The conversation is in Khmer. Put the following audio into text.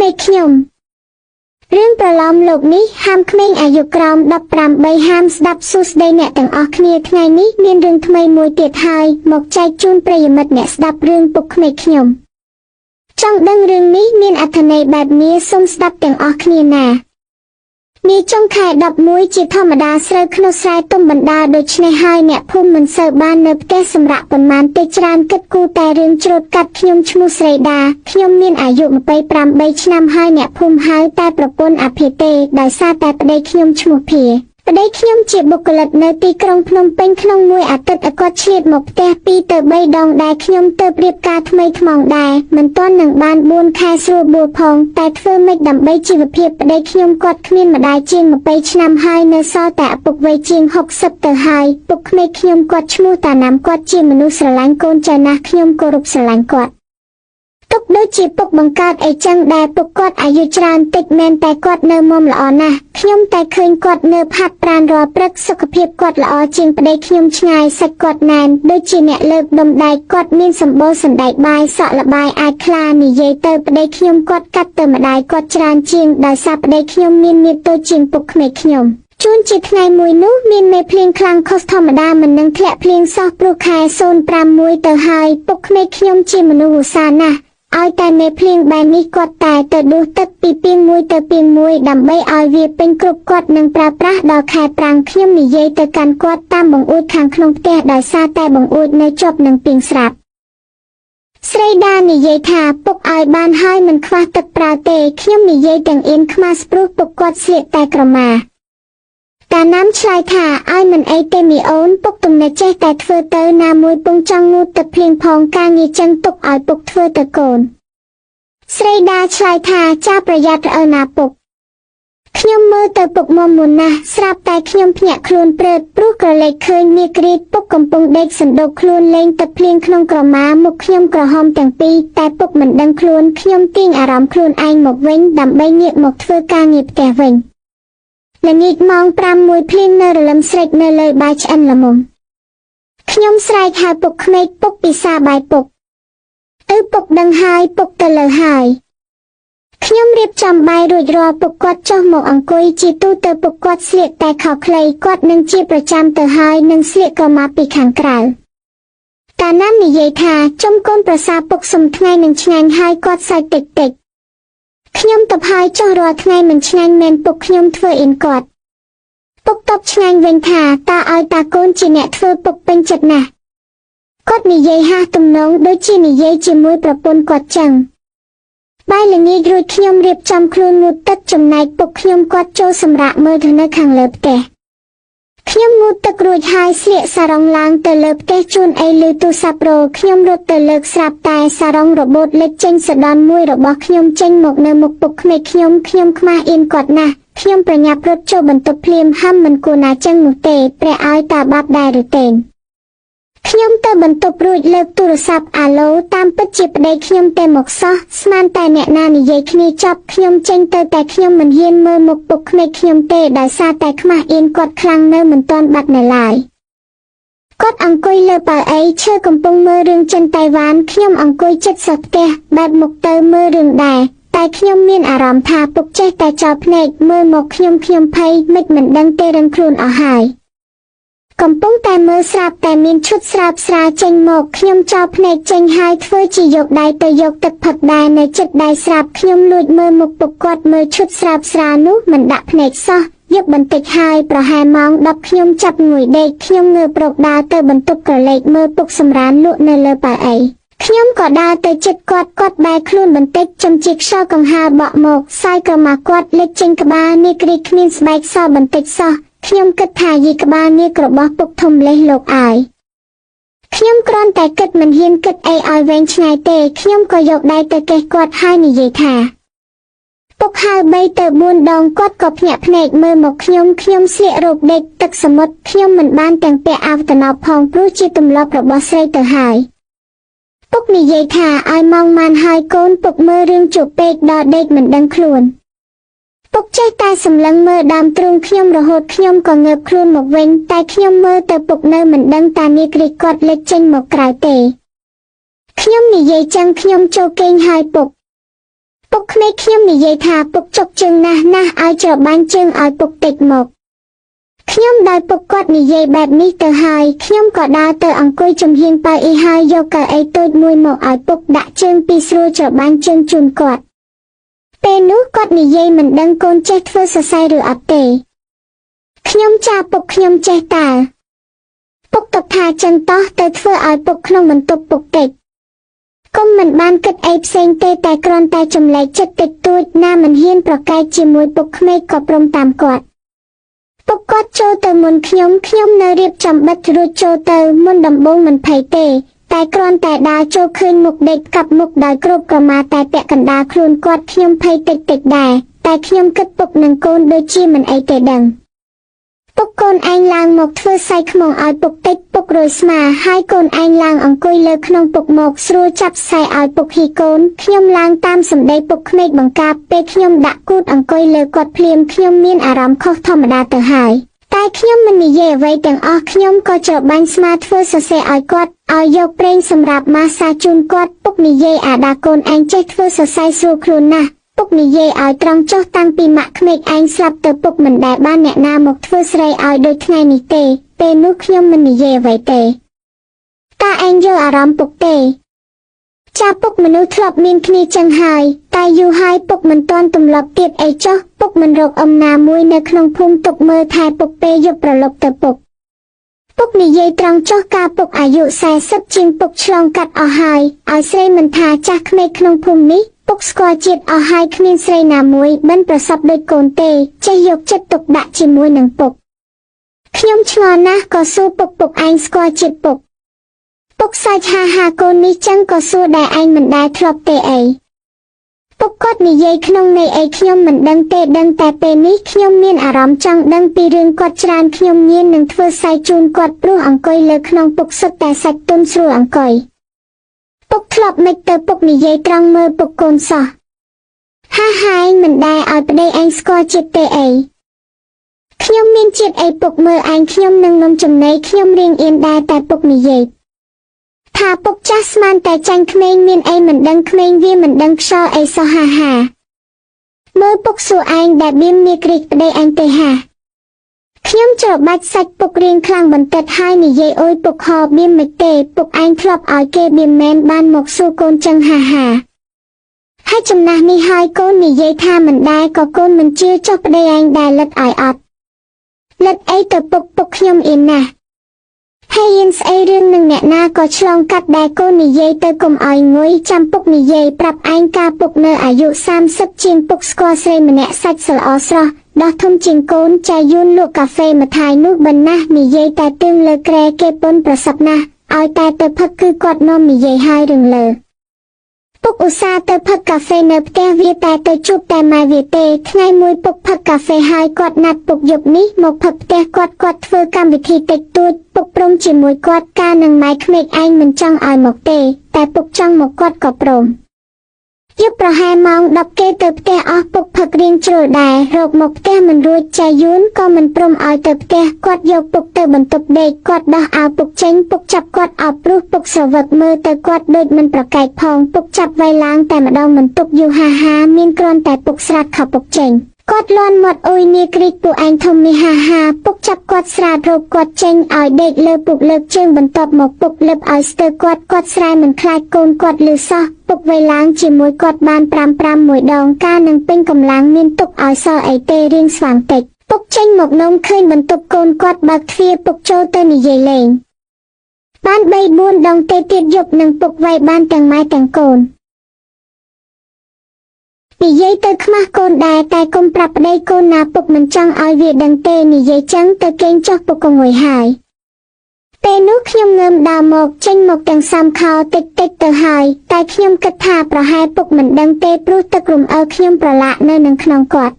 មេខ្ញុំរឿងប្រឡំលោកនេះហាមក្មេងអាយុក្រោម15ហាមស្ដាប់សួស្ដីអ្នកទាំងអស់គ្នាថ្ងៃនេះមានរឿងថ្មីមួយទៀតហើយមកចែកជូនប្រិយមិត្តអ្នកស្ដាប់រឿងពុកក្មេងខ្ញុំចង់ដឹងរឿងនេះមានអត្ថន័យបែបនេះសូមស្ដាប់ទាំងអស់គ្នាណានាចុងខែ11ជាធម្មតាស្រូវក្នុងស្រែទុំបណ្ដាដូច្នេះហើយអ្នកភូមិមិនសូវបាននៅផ្ទះសម្រាប់ប៉ុន្មានទេច្រើនគិតគូរតែរឿងច្រូតកាត់ខ្ញុំឈ្មោះស្រីដាខ្ញុំមានអាយុ28ឆ្នាំហើយអ្នកភូមិហៅតែប្រពន្ធអភិទេដោយសារតែប្តីខ្ញុំឈ្មោះភាប្តីខ្ញុំជាបុគ្គលិកនៅទីក្រុងភ្នំពេញក្នុងមួយអាទិត្យគាត់ឆ្លៀតមកផ្ទះ2ទៅ3ដងដែរខ្ញុំទៅរៀបការថ្មីថ្មោងដែរមិនទាន់នឹងបាន4ខែស្រួលបួលផងតែធ្វើម៉េចដើម្បីជីវភាពប្តីខ្ញុំគាត់គ្មានម្ដាយជាង20ឆ្នាំហើយនៅសល់តែឪពុកវ័យជាង60ទៅហើយពុកក្មេកខ្ញុំគាត់ឈ្មោះតាណាមគាត់ជាមនុស្សស្រឡាញ់កូនចៅណាស់ខ្ញុំគោរពស្រឡាញ់គាត់ទុកដូចជាពុកបង្កើតអីចឹងដែរពុកគាត់អាយុច្រើនតិចមែនតែគាត់នៅមុំល្អណាស់ខ្ញុំតែឃើញគាត់នៅផាត់ប្រានរាល់ព្រឹកសុខភាពគាត់ល្អជាងប្តីខ្ញុំឆ្ងាយសាច់គាត់ណែនដូចជាអ្នកលើកដុំដែកគាត់មានសម្បូរសណ្ដែកបាយសក់លបាយអាចខ្លានិយាយទៅប្តីខ្ញុំគាត់កាត់ទៅម្ដាយគាត់ច្រើនជាងដោយសារប្តីខ្ញុំមានមាឌតូចជាងពុកក្មេកខ្ញុំជួនជាថ្ងៃមួយនោះមានមេភ្លៀងខ្លាំងខុសធម្មតាមិននឹងធ្លាក់ភ្លៀងសោះព្រោះខែ05ទៅហើយពុកក្មេកខ្ញុំជាមនុស្សឧស្សាហ៍ណាស់ឲ្យតែមេភ្លៀងបែបនេះគាត់តែទៅដួសទឹកពីពីងមួយទៅពីងមួយដើម្បីឲ្យវាពេញគ្រប់គាត់នឹងប្រើប្រាស់ដល់ខែប្រាំងខ្ញុំនិយាយទៅកាន់គាត់តាមបង្អួចខាងក្នុងផ្ទះដោយសារតែបង្អួចនៅជាប់នឹងពីងស្រាប់ស្រីដានិយាយថាពុកឲ្យបានហើយមិនខ្វះទឹកប្រើទេខ្ញុំនិយាយទាំងអៀនខ្មាស់ព្រោះពុកគាត់ស្លៀកតែក្រមាតាណាមឆ្លើយថាឲ្យមិនអីទេមីអូនពុកទំនេរចេះតែធ្វើទៅណាមួយពងចង់ងូតទឹកភ្លៀងផងការងារចឹងទុកឲ្យពុកធ្វើទៅកូនស្រីដាឆ្លើយថាចាប្រយ័ត្នណាពុកខ្ញុំមើលទៅពុកមុំមុនណាស់ស្រាប់តែខ្ញុំភ្ញាក់ខ្លួនព្រឺតព្រោះក្រឡេកឃើញនាគ្រីតពុកកំពុងដេកសណ្ដូកខ្លួនលេងទឹកភ្លៀងក្នុងក្រមាមុខខ្ញុំក្រហមទាំងពីរតែពុកមិនដឹងខ្លួនខ្ញុំទាញអារម្មណ៍ខ្លួនឯងមកវិញដើម្បីងាកមកធ្វើការងារផ្ទះវិញល្ងាចម៉ោង5មួយភ្លៀងនៅរលឹមស្រេចនៅលើបាយឆ្អិនល្មមខ្ញុំស្រែកហៅពុកក្មេកពុកពិសាបាយពុកពុកដឹងហើយពុកទៅលើហើយខ្ញុំរៀបចំបាយរួចរាល់ពុកគាត់ចុះមកអង្គុយជាទូទៅពុកគាត់ស្លៀកតែខោខ្លីគាត់នឹងជាប្រចាំទៅហើយនឹងស្លៀកក្រមាពីខាងក្រៅតាណាមនិយាយថាចុំកូនប្រសាពុកសុំថ្ងៃនឹងឆ្ងាញ់ហើយគាត់សើចតិចខ្ញុំទៅហើយចុះរាល់ថ្ងៃមិនឆ្ងាញ់មែនពុកខ្ញុំធ្វើអៀនគាត់ពុកតបឆ្ងាញ់វិញថាតើឲ្យតាកូនជាអ្នកធ្វើពុកពេញចិត្តណាស់គាត់និយាយហាទំនងដូចជានិយាយជាមួយប្រពន្ធគាត់ចឹងបាយល្ងាចរួចខ្ញុំរៀបចំខ្លួនងូតទឹកចំណែកពុកខ្ញុំគាត់ចូលសម្រាកមើលទៅនៅខាងលើផ្ទះខ្ញុំងូតទឹករួចហើយស្លៀកសារ៉ុងឡើងទៅលើផ្ទះជូនអីលឺទូរស័ព្ទរោខ្ញុំរត់ទៅលើកស្រាប់តែសារ៉ុងរបូតលេចចេញសដនមួយរបស់ខ្ញុំចេញមកនៅមុខពុកក្មេកខ្ញុំខ្មាស់អៀនគាត់ណាស់ខ្ញុំប្រញាប់រត់ចូលបន្ទប់ភ្លាមហាំមិនគួរណាចឹងនោះទេព្រះឲ្យតាបាប់ដែរឬទេខ្ញុំទៅបន្ទប់រួចលើកទូរស័ព្ទអាឡូតាមពិតជាប្តីខ្ញុំតែមកសោះស្មានតែអ្នកណានិយាយគ្នាចប់ខ្ញុំចេញទៅតែខ្ញុំមិនហ៊ានមើលមុខពុកក្មេកខ្ញុំទេដោយសារតែខ្មាស់អៀនគាត់ខ្លាំងនៅមិនទាន់បាត់នៅឡើយគាត់អង្គុយលើប៉ៅអីឈើកំពុងមើលរឿងចិនតៃវ៉ានខ្ញុំអង្គុយជិតសោះផ្ទះបែបមុខទៅមើលរឿងដែរតែខ្ញុំមានអារម្មណ៍ថាពុកចេះតែចោលភ្នែកមើលមកខ្ញុំភ័យមិនដឹងទេរឹងខ្លួនអស់ហើយកំពុងតែមើលស្រាប់តែមានឈុតស្រាបស្រាចេញមកខ្ញុំចោលភ្នែកចេញហើយធ្វើជាយកដៃទៅយកទឹកផឹកដែរនៅចិត្តដៃស្រាប់ខ្ញុំលួចមើលមុខពុកគាត់មើលឈុតស្រាបស្រានោះមិនដាក់ភ្នែកសោះយកបន្តិចហើយប្រហែលម៉ោង10ខ្ញុំចាប់ងួយដេកខ្ញុំងើបប្រកដើរទៅបន្ទប់ក្រឡេកមើលពុកសម្រានលក់នៅលើប៉ៅអីខ្ញុំក៏ដើរទៅជិតគាត់បែរខ្លួនបន្តិចចំជាខ្យល់កង្ហារបក់មកសាយក្រមាគាត់លេចចេញក្បាលនាគ្រីគ្មានស្បែកសបន្តិចសោះខ្ញុំគិតថាយីក្បាលនាគរបស់ពុកធំលេះលោកឲ្យខ្ញុំគ្រាន់តែគិតមិនហ៊ានគិតអីឲ្យវែងឆ្ងាយទេខ្ញុំក៏យកដៃទៅកេះគាត់ហើយនិយាយថាពុកហៅ3ទៅ4ដងគាត់ក៏ភ្ញាក់ភ្នែកមើលមកខ្ញុំស្លៀករ៉ូបដេកទឹកសមុទ្រខ្ញុំមិនបានទាំងពាក់អាវតំណប់ផងព្រោះជាទម្លាប់របស់ស្រីទៅហើយពុកនិយាយថាឲ្យម៉ោងម៉ានហើយកូនពុកមើលរឿងជក់ពេកដល់ដេកមិនដឹងខ្លួនពុកចេះតែសម្លឹងមើលដើមទ្រូងខ្ញុំរហូតខ្ញុំក៏ងើបខ្លួនមកវិញតែខ្ញុំមើលទៅពុកនៅមិនដឹងតានាគ្រីគាត់លេចចេញមកក្រៅទេខ្ញុំនិយាយចឹងខ្ញុំចូលគេងហើយពុក ពុកក្មេកខ្ញុំនិយាយថាពុកចុកជើងណាស់ឲ្យច្របាញ់ជើងឲ្យពុកតិចមកខ្ញុំដោយពុកគាត់និយាយបែបនេះទៅហើយខ្ញុំក៏ដើរទៅអង្គុយចំហៀងប៉ៅអ៊ីហើយយកកៅអីតូចមួយមកឲ្យពុកដាក់ជើងពីស្រួលច្របាញ់ជើងជូនគាត់ពេលនោះគាត់និយាយមិនដឹងកូនចេះធ្វើសរសៃឬអត់ទេខ្ញុំចាពុកខ្ញុំចេះតើពុកតបថាចឹងតោះទៅធ្វើឲ្យពុកក្នុងបន្ទប់ពុកតិចកុំមិនបានគិតអីផ្សេងទេតែគ្រាន់តែចម្លែកចិត្តតិចតួចណាមិនហ៊ានប្រកែកជាមួយពុកក្មេកក៏ព្រមតាមគាត់ពុកគាត់ចូលទៅមុនខ្ញុំនៅរៀបចំបិទរួចចូលទៅមុនដំបូងមិនភ័យទេតែគ្រាន់តែដើរចូលឃើញមុខដេកកាប់មុខដោយគ្របក្រមាតែពាក់កណ្ដាលខ្លួនគាត់ខ្ញុំភ័យតិចដែរតែខ្ញុំគិតពុកនឹងកូនដូចជាមិនអីទេដឹងពុកកូនឯងឡើងមកធ្វើសៃខ្មងឲ្យពុកតិចពុករយស្មាហើយកូនឯងឡើងអង្គុយលើក្នុងពុកមកស្រួលចាប់សៃឲ្យពុកហ៊ីកូនខ្ញុំឡើងតាមសម្ដីពុកក្មេកបង្កាបពេលខ្ញុំដាក់គូតអង្គុយលើគាត់ភ្លាមខ្ញុំមានអារម្មណ៍ខុសធម្មតាទៅហើយតែខ្ញុំមិននិយាយអ្វីទាំងអស់ខ្ញុំក៏ច្របាញ់ស្មាធ្វើសរសេរឲ្យគាត់ឲ្យយកប្រេងសម្រាប់ម៉ាសាជូនគាត់ពុកនិយាយអាដាកូនឯងចេះធ្វើសរសៃស្រួលខ្លួនណាស់ពុកនិយាយឲ្យត្រង់ចុះតាំងពីម៉ាក់ក្មេកឯងស្លាប់ទៅពុកមិនដែលបានអ្នកណាមកធ្វើស្រីឲ្យដូចថ្ងៃនេះទេពេលនោះខ្ញុំមិននិយាយអ្វីទេតើឯងយល់អារម្មណ៍ពុកទេចាពុកមនុស្សធ្លាប់មានគ្នាចឹងហើយតែយូរហើយពុកមិនទាន់ទម្លាប់ទៀតអីចុះពុកមិនរកអំណាមួយនៅក្នុងភូមិទុកមើលថែពុកពេលយប់ប្រឡប់ទៅពុកនិយាយត្រង់ចុះការពុកអាយុ40ជាងពុកឆ្លងកាត់អស់ហើយឲ្យស្រីមិនថាចាស់ក្មេកក្នុងភូមិនេះពុកស្គាល់ជាតិអស់ហើយគ្មានស្រីណាមួយមិនប្រសពដូចកូនទេចេះយកចិត្តទុកដាក់ជាមួយនឹងពុកខ្ញុំឆ្ងល់ណាស់ក៏សួរពុកឯងស្គាល់ជាតិពុកសាច់ហាកូននេះចឹងក៏សួរដែរឯងមិនដែលធ្លាប់ទេអីពុកគាត់និយាយក្នុងន័យអីខ្ញុំមិនដឹងទេដឹងតែពេលនេះខ្ញុំមានអារម្មណ៍ចង់ដឹងពីរឿងគាត់ច្រើនខ្ញុំញៀននឹងធ្វើសៃជូនគាត់ព្រោះអង្គុយលើក្នុងពុកសុទ្ធតែសាច់ទុំស្រួលអង្គុយពុកធ្លាប់មិនទៅពុកនិយាយត្រង់មើលពុកកូនសោះហាឯងមិនដែលឲ្យប្តីឯងស្គាល់ជាតិទេអីខ្ញុំមានជាតិអីពុកមើលឯងខ្ញុំនឹងនំចំណីខ្ញុំរៀងអៀនដែរតែពុកនិយាយថាពុកចាស់ស្មានតែចាញ់ក្មេងមានអីមិនដឹងក្មេងវាមិនដឹងខ្យល់អីសោះហាមើលពុកសួរឯងដែលបៀមមាក្រីកប្តីឯងទេហាខ្ញុំច្របាច់សាច់ពុករៀងខ្លាំងបន្តិចហើយនិយាយអុយពុកហបៀមមិនទេពុកឯងធ្លាប់ឲ្យគេបៀមមែនបានមកសួរកូនចឹងហាហើយចំណាស់នេះហើយកូននិយាយថាមិនដែរក៏កូនមិនជឿចុះប្តីឯងដែលលិតឲ្យអត់លិតអីទៅពុកខ្ញុំអៀនណាស់ហើយយិនស្អីរឿងនឹងអ្នកណាក៏ឆ្លងកាត់ដែរកូននិយាយទៅកុំឲ្យងុយចាំពុកនិយាយប្រាប់ឯងការពុកនៅអាយុ30ជាងពុកស្គាល់ស្រីម្នាក់សាច់សល្អស្រស់ដោះធំជាងកូនចាយូនលក់កាហ្វេម្ថាយនោះបិណ្ណណាស់និយាយតែទើងលើក្រែគេពុនប្រសពណាស់ឲ្យតែទៅផឹកគឺគាត់នាំនិយាយហើយរឿងលើពុកឧស្សាហ៍ទៅផឹកកាហ្វេនៅផ្ទះវាតែទៅជួបតែម៉ែវាទេថ្ងៃមួយពុកផឹកកាហ្វេហើយគាត់ណាត់ពុកយប់នេះមកផឹកផ្ទះគាត់ធ្វើកម្មវិធីតិចតួចពុកព្រមជាមួយគាត់ការនឹងម៉ែក្មេកឯងមិនចង់ឲ្យមកទេតែពុកចង់មកគាត់ក៏ព្រមយប់ប្រហែលម៉ោង10គេទៅផ្ទះអស់ពុកផឹករៀងជ្រុលដែររកមកផ្ទះមិនរួចចាយូនក៏មិនព្រមឲ្យទៅផ្ទះគាត់យកពុកទៅបន្ទប់ដេកគាត់ដោះអាវពុកចេញពុកចាប់គាត់អោបព្រោះពុកស្រវឹកមើលទៅគាត់ដូចមិនប្រកែកផងពុកចាប់វាយឡើងតែម្ដងមិនទុកយូរហាមានគ្រាន់តែពុកស្រាតខោពុកចេញគាត់លន់មាត់អុយនាគ្រីកពួកឯងធំនេះហាពុកចាប់គាត់ស្រាតរកគាត់ចេញឲ្យដេកលើពុកលើកជើងបន្ទាប់មកពុកលឹបឲ្យស្ទើគាត់ស្រែមិនខ្លាចកូនគាត់លឺសោះពុកវាយឡើងជាមួយគាត់បាន5មួយដងការនឹងពេញកម្លាំងមានទុកឲ្យសល់អីទេរៀងស្វាងតិចពុកចេញមកនំឃើញបន្ទប់កូនគាត់បើកទ្វារពុកចូលទៅនិយាយលេងបាន3-4ដងទេទៀតយប់នឹងពុកវាយបានទាំងម៉ែទាំងកូននិយាយទៅខ្មាស់កូនដែរតែកុំប្រាប់ប្តីកូនណាពុកមិនចង់ឲ្យវាដឹងទេនិយាយចឹងទៅគេងចុះពុកក៏ងុយហើយពេលនោះខ្ញុំងើមដើរមកចេញមកទាំងសាំខោតិចទៅហើយតែខ្ញុំគិតថាប្រហែលពុកមិនដឹងទេព្រោះទឹករំអិលខ្ញុំប្រឡាក់នៅនឹងក្នុងគាត់